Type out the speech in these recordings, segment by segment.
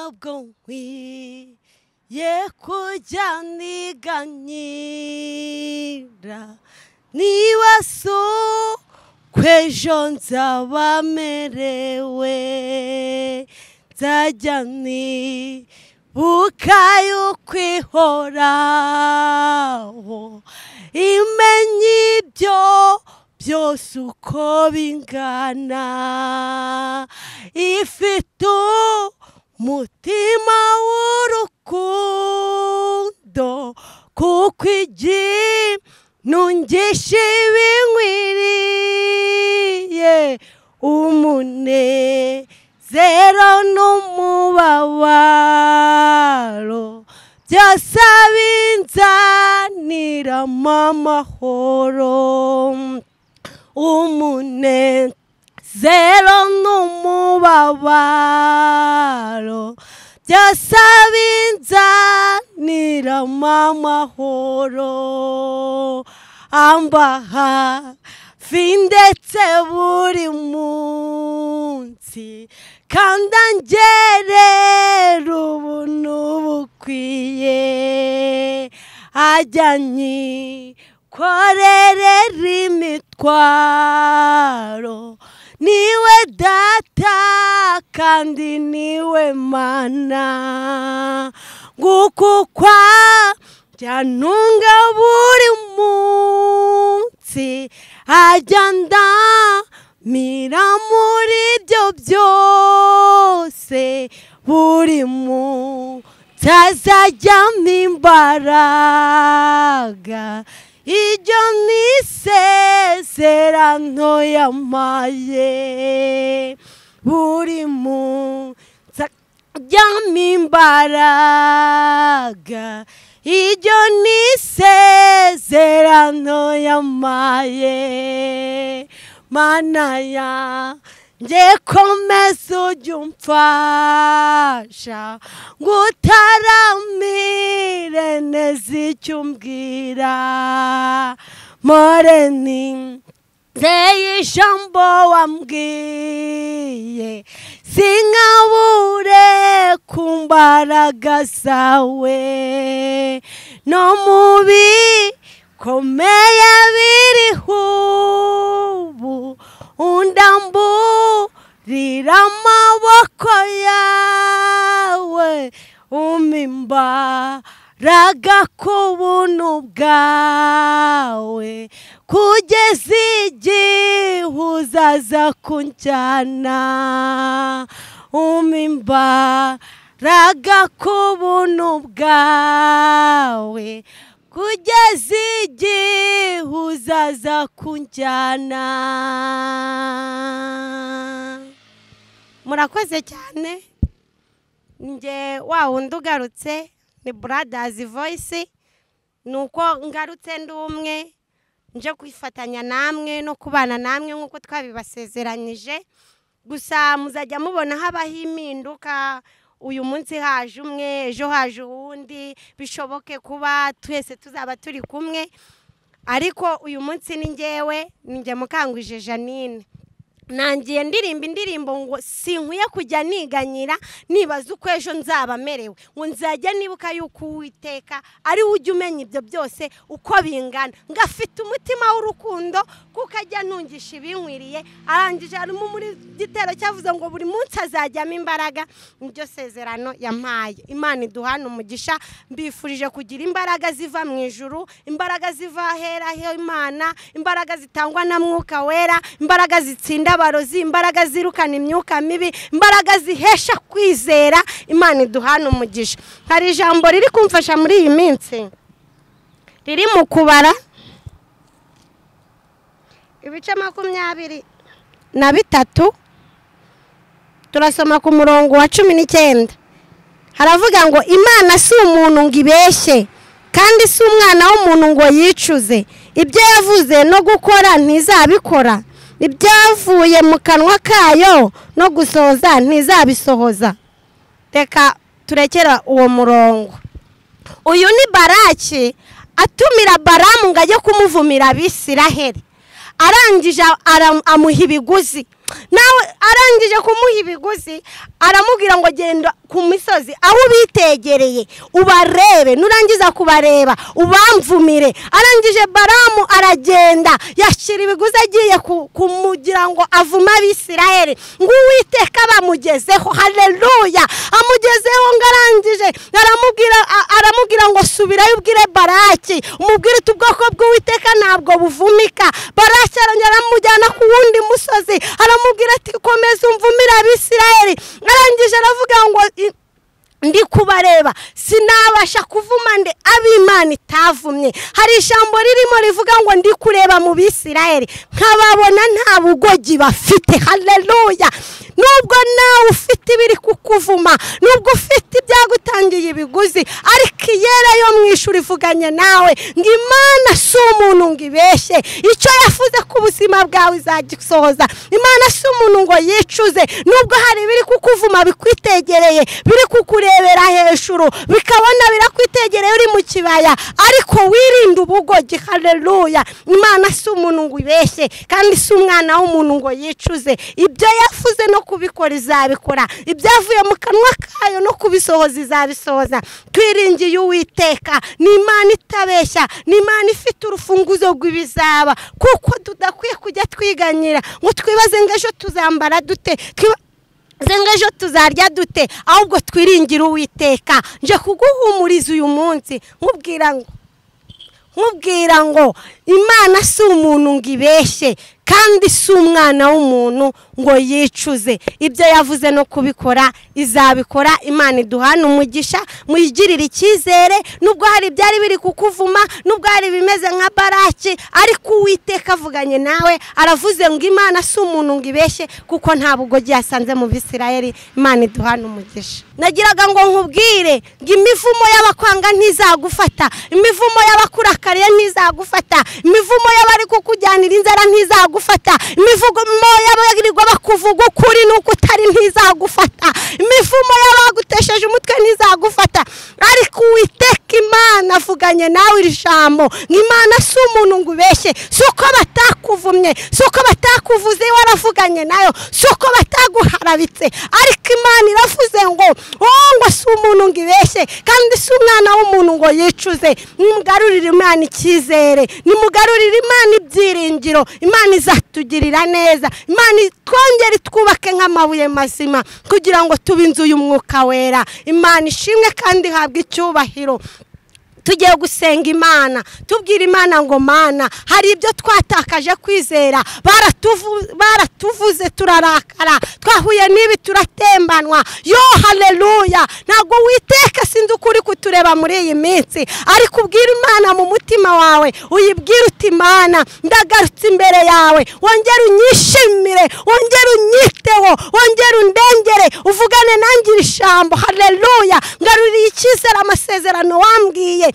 ntabwo nkwiye kujya niganyira niba so kwejo nzaba merewe nzajya nibuka y'ukwihoraho imenye ibyo byose uko bingana ifite umutima w'urukundo kuko nungisha ibinkwiriye umunezero n'umubabaro byose binzaniramo amahoro umunezero n'umubabaro byose binzaniramo amahoro ambaha ndetse buri munsi kandi angerera ubuntu bukwiye ajyanye korerera imitwaro niwe data kandi niwe mana nguko kwa byantunga buri munsi ajyanda mira muri ibyo byose buri munsi azajyamo imbaraga ibyo nisezerano yamaye buri munsi azajyamo imbaraga ibyo nisezerano yamaye mana yanjye komeza ujye umfasha ngutaramire neza icyo umbwira moreni nzeye ijambo wambwiye sinkabure ku mbaraga zawe no mu bikomeye biriho ubu undamburira amaboko yawe umimbaraga ku buntu bwawe kugeza igihe uzaza kunjyana umimbaraga ku buntu bwawe kugeza igihe uzaza kunjyana murakoze cyane nge wa wundi ugarutse ni Brothers Voice nuko ngarutse ndi umwe nje kwifatanya namwe no kubana namwe nkuko twabibasezeranyije gusa muzajya mubona habaho impinduka uyu munsi haje umwe ejo haje uwundi bishoboke kuba twese tuzaba turi kumwe ariko uyu munsi ni njye Mukangwije Janine nangiye ndirimba indirimbo ngo sinkwiye kujya niganyira nibaza uko ejo nzaba merewe ngo nzajya nibuka yuko Uwiteka ari ujye umenya ibyo byose uko bingana ngafite umutima w'urukundo kuko ajya ntungisha ibinkwiriye arangije harimo muri gitero cyavuze ngo buri munsi azajyamo imbaraga nibyo sezerano yampaye Imana iduhana umugisha mbifurije kugira imbaraga ziva mu ijuru imbaraga ziva hera Imana imbaraga zitangwa na Mwuka Wera imbaraga zitsinda abarozi imbaraga zirukana imyuka mibi imbaraga zihesha kwizera Imana iduhana umugisha hari ijambo riri kumfasha muri iyi minsi riri mu kubara ibice 23 turasoma ku murongo wa 19 haravuga ngo Imana si umuntu ngo ibeshye kandi si umwana w'umuntu ngo yicuze ibyo yavuze no gukora ntizabikora ibyavuye mu kanwa kayo no gusohoza ntizabisohoza reka turekera uwo murongo uyu ni Baraki atumira Baramu ngo ajye kumuvumira Abisiraheli arangije amuha ibiguzi nawe arangije kumuha ibiguzi aramubwira ngo genda ku misozi aho bitegereye ubarebe, nurangiza kubareba ubamvumire. Arangije Balamu aragenda yashyira ibiguzi agiye kumugira ngo avuma Abisirayeli, ngo Uwiteka bamugezeho. Haleluya! Amugezeho ngarangije aramubwira ngo subirayo ubwire Baraki umubwire ubwoko bw'Uwiteka ntabwo buvumika. Baraki aramujyana ku wundi musozi aramubwira ati komeza umvumire Abisirayeli. Arangije aravuga ngo ndi kubareba sinabasha kuvuma nde ab'Imana itavumye. Hari ijambo ririmo rivuga ngo ndi kureba mu Bisirayeli nkababona nta bugogi bafite. Haleluya! Nubwo nawe ufite ibiri kukuvuma, nubwo ufite ibyagutangiye ibiguzi, ariko iyera yo mwishuri ivuganye nawe ngo Imana si umuntu ngo ibeshye, icyo yavuze ku buzima bwawe izagisohoza. Imana si umuntu ngo yicuze. Nubwo hari ibiri kukuvuma bikwitegereye, biri kukurebera hejuru, bikabona birakwitegereye uri mu kibaya, ariko wirinde ubugogi. Haleluya! Imana si umuntu ngo ibeshye, kandi si umwana w'umuntu ngo yicuze. Ibyo yavuze no kubikora izabikora, ibyavuye mu kanwa kayo no kubisohoza izabisohoza. Twiringiye Uwiteka, ni Imana itabeshya, ni Imana ifite urufunguzo rw'ibizaba, kuko tudakwiye kujya twiganyira ngo twibaze ngo ejo tuzambara dute, zenga ejo tuzarya dute, ahubwo twiringira Uwiteka. Nje kuguhumuriza uyu munsi nkubwira ngo Imana si umuntu ngo ibeshye, kandi si umwana w'umuntu ngo yicuze. Ibyo yavuze no kubikora izabikora. Imana iduhana umugisha, muyigirire icyizere. Nubwo hari byari biri kukuvuma, nubwo hari bimeze nka Baraki, ariko Uwiteka avuganye nawe aravuze ngo Imana si umuntu ngo ibeshye, kuko nta bugogi yasanze mu Bisirayeli. Imana iduhana umugisha. Nagiraga ngo nkubwire ngo imivumo y'abakwanga ntizagufata, imivumo y'abakurakariye ntizagufata, imivumo y'abari kukujyanira inzara ntizagufata, imivumo y'abagirirwa bakuvuga ukuri nuko utari ntizagufata, imivumo y'abagutesheje umutwe ntizagufata. Ariko Uwiteka Imana avuganye nawe iri jambo ngo Imana si umuntu ngo ubeshye, si uko batakuvumye, si uko batakuvuze waravuganye nayo, si uko bataguharabitse, ariko Imana iravuze ngo ngo si umuntu ngo ibeshye, kandi si umwana w'umuntu ngo yicuze. Nimugarurire Imana icyizere, nimugarurire Imana ibyiringiro. Imana izatugirira neza, Imana twongere twubake nk'amabuye mazima kugira ngo tube inzu y'Umwuka Wera. Imana ishimwe kandi ihabwe icyubahiro. Tugiye gusenga Imana, tubwira Imana ngo Mana, hari ibyo twatakaje kwizera, baratuvuze turarakara, twahuye n'ibi turatembanwa. Yo haleluya! Ntabwo Uwiteka sinzi ukuri kutureba muri iyi minsi, ariko ubwira Imana mu mutima wawe, uyibwira uti Imana ndagarutse imbere yawe, wongere unyishimire, wongere unyiteho, wongere undengere, uvugane nanjye ijambo. Haleluya! Ngaruriye icyizere amasezerano wambwiye.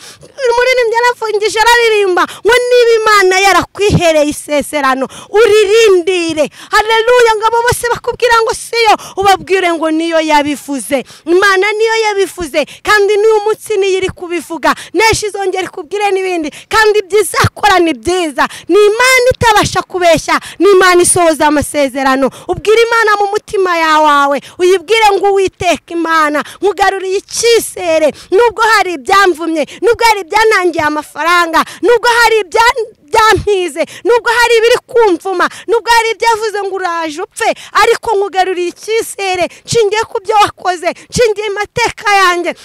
Umuririmbyi yarafungije araririmba ngo niba Imana yarakwihereye isezerano uririndire. Haleluya! Ngabo bose bakubwira ngo siyo, ubabwire ngo niyo yabivuze. Imana niyo yabivuze, kandi n'uyu munsi niyo iri kubivuga, neshi izongera ikubwire n'ibindi, kandi byizakora ni byiza. Ni Imana itabasha kubeshya, ni Imana isohoza amasezerano. Ubwire Imana mu mutima yawe, uyibwire ngo Uwiteka Imana nkugaruriye icyizere, nubwo hari ibyamvumye, nubwo hari byanangiye amafaranga, nubwo hari byampize, nubwo hari ibiri kumvuma, nubwo hari ibyavuze ngo uraje upfe, ariko nkugaruriye icyizere nshingiye ku byo wakoze, nshingiye amateka yanjye,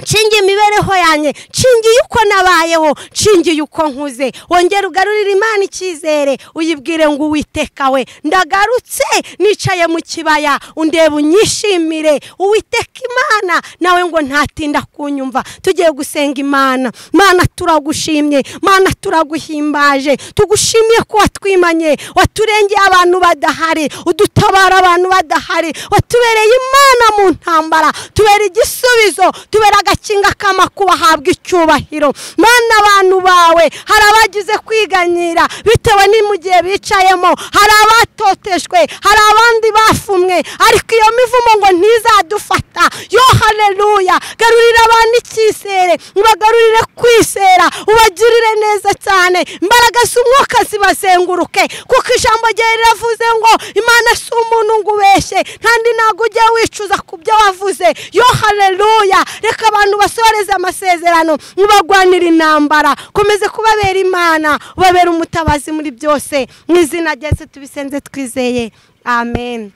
nshingiye imibereho yanjye, nshingiye uko nabayeho, nshingiye uko nkuze. Wongera ugarurire Imana icyizere, uyibwire ngo Uwiteka we ndagarutse, nicaye mu kibaya, undeba unyishimire. Uwiteka Imana nawe ngo ntatinda kunyumva. Tugiye gusenga Imana. Mana turagushimye, Mana turaguhimbaje, tugushimiye ko watwimanye, waturengeye abantu badahari, udutabara abantu badahari, watubereye Imana mu ntambara, tubera igisubizo, tubera agakinga k'amakuba. Habwa icyubahiro Mana. Abantu bawe hari abagize kwiganyira bitewe n'imugiye bicayemo, hari abatoteshwe, hari abandi bafumwe, ariko iyo mivumo ngo ntizadufata. Yo haleluya. Garurira abantu icyizere, ubagarurire kwizera, ubagirire neza cyane, imbaraga z'umwuka zibazenguruke, kuko ijambo ryawe riravuze ngo Imana si umuntu ngo ubeshye, kandi ntabwo ujya wicuza ku byo wavuze. Yo haleluya. Reka abantu basoreze amasezerano, ubagwanira intambara, komeze kubabera Imana, ubabera umutabazi muri byose, mu izina rya Yesu tubisenze twizeye, amen.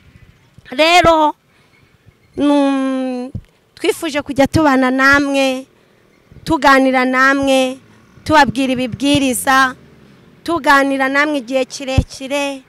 Rero twifuje kujya tubana namwe, tuganira namwe, tubabwira ibibwiriza, tuganira namwe igihe kirekire,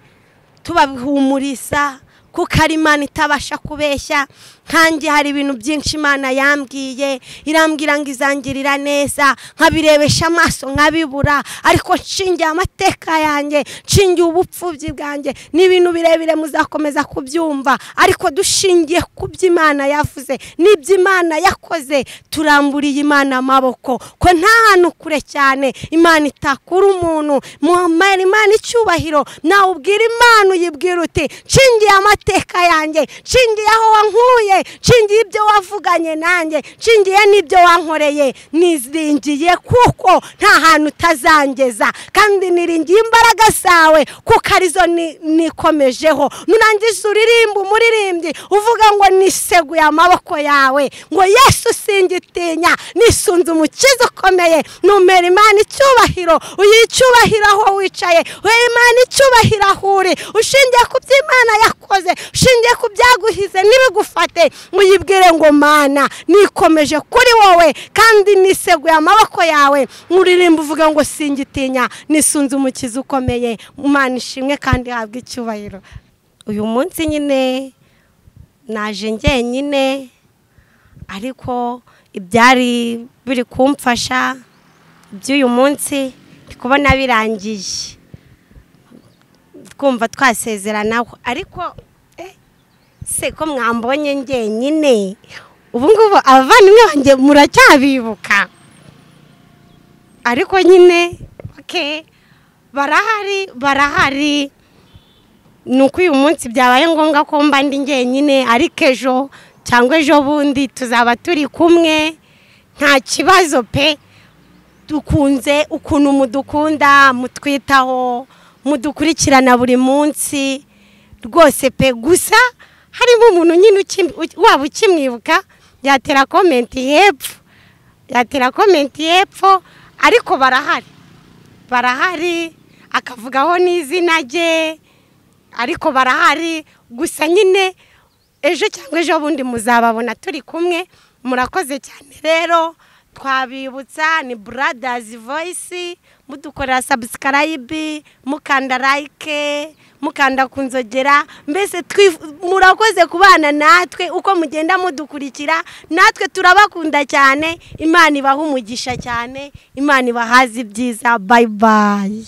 tubahumuriza, kuko ari Imana itabasha kubeshya. Kandi hari ibintu byinshi Imana yambwiye, irambwira ngo izangirira neza, nkabirebesha amaso nkabibura, ariko nshingiye amateka yanjye, nshingiye ubupfubyi bwanjye, n'ibintu birebire muzakomeza kubyumva, ariko dushingiye ku byo Imana yavuze n'ibyo Imana yakoze, turamburiye Imana amaboko, ko nta hantu kure cyane Imana itakura umuntu. Muhamara Imana icyubahiro, nawe ubwira Imana uyibwira uti nshingiye amateka yanjye, nshingiye aho wankuye, nshingiye ibyo wavuganye nanjye, nshingiye n'ibyo wankoreye, niziringiye kuko nta hantu utazangeza, kandi niringiye imbaraga zawe kuko arizo nikomejeho. Nurangiza uririmba umuririmbyi uvuga ngo niseguye amaboko yawe, ngo Yesu singitinya, nisunze umukiza ukomeye. Numera Imana icyubahiro, uyicyubahira aho wicaye, uhe Imana icyubahira aho uri, ushingiye ku byo Imana yakoze, ushingiye ku byaguhize n'ibigufate, uyibwire ngo Mana nikomeje kuri wowe, kandi niseguye amaboko yawe. Muririmba uvuga ngo singitinya, nisunze umukiza ukomeye. Imana ishimwe kandi habwe icyubahiro. Uyu munsi nyine naje njyenyine, ariko ibyari biri kumfasha by'uyu munsi kubona birangiye, twumva twasezeranaho. Ariko se ko mwambonye njyenyine, ubu ngubu abavandimwe banjye muracyabibuka? Ariko nyine barahari, nuko uyu munsi byabaye ngombwa ko mba ndi njyenyine, ariko ejo cyangwa ejo bundi tuzaba turi kumwe, nta kibazo pe. Dukunze ukuntu mudukunda, mutwitaho, mudukurikirana buri munsi rwose pe. Gusa harimo umuntu nyine waba ukimwibuka yatera komenti hepfo, ariko barahari akavugaho n'izina rye, ariko barahari. Gusa nyine ejo cyangwa ejo bundi muzababona turi kumwe. Murakoze cyane. Rero twabibutsa ni Brothers Voice, mudukorera subscribe, mukanda like, mukanda kunzogera, mbese murakoze kubana natwe uko mugenda mudukurikira. Natwe turabakunda cyane. Imana ibaha umugisha cyane, Imana ibahaze ibyiza. Bye bye.